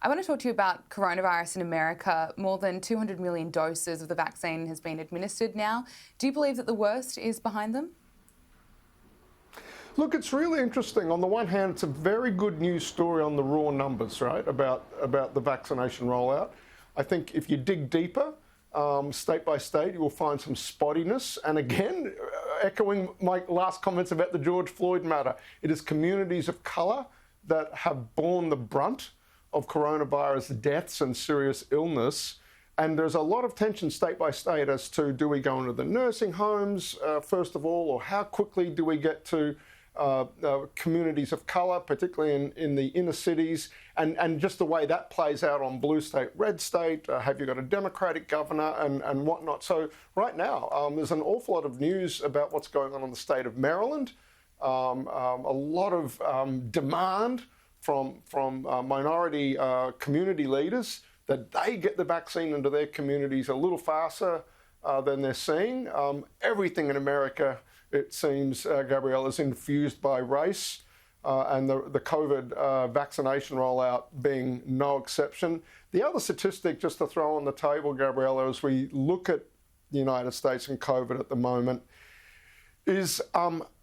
I want to talk to you about coronavirus in America. More than 200 million doses of the vaccine has been administered now. Do you believe that the worst is behind them? Look, it's really interesting. On the one hand, it's a very good news story on the raw numbers, right, about the vaccination rollout. I think if you dig deeper, state by state, you will find some spottiness. And again, echoing my last comments about the George Floyd matter, it is communities of colour that have borne the brunt of coronavirus deaths and serious illness. And there's a lot of tension state by state as to, do we go into the nursing homes, first of all, or how quickly do we get to communities of colour, particularly in the inner cities, and just the way that plays out on blue state, red state. Have you got a Democratic governor and whatnot? So right now, there's an awful lot of news about what's going on in the state of Maryland. A lot of demand from minority community leaders that they get the vaccine into their communities a little faster than they're seeing. Everything in America, it seems, Gabrielle, is infused by race, and the COVID vaccination rollout being no exception. The other statistic, just to throw on the table, Gabrielle, as we look at the United States and COVID at the moment, is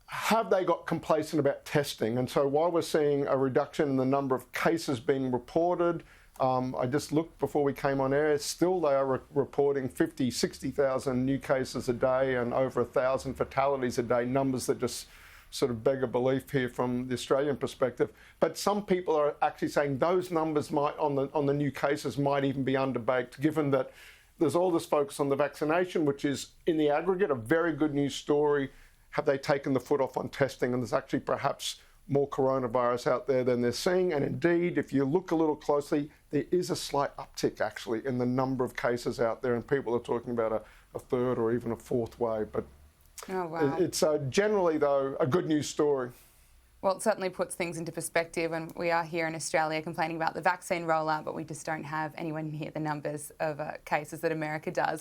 have they got complacent about testing? And so while we're seeing a reduction in the number of cases being reported, I just looked before we came on air, still they are reporting 50, 60,000 new cases a day and over 1,000 fatalities a day, numbers that just sort of beg a belief here from the Australian perspective. But some people are actually saying those numbers might, on the new cases, might even be underbaked, given that there's all this focus on the vaccination, which is in the aggregate a very good news story. Have they taken the foot off on testing? And there's actually perhaps more coronavirus out there than they're seeing. And indeed, if you look a little closely, there is a slight uptick actually in the number of cases out there, and people are talking about a third or even a fourth wave. But oh, wow. It's generally, though, a good news story. Well, it certainly puts things into perspective, and we are here in Australia complaining about the vaccine rollout, but we just don't have anywhere near the numbers of cases that America does.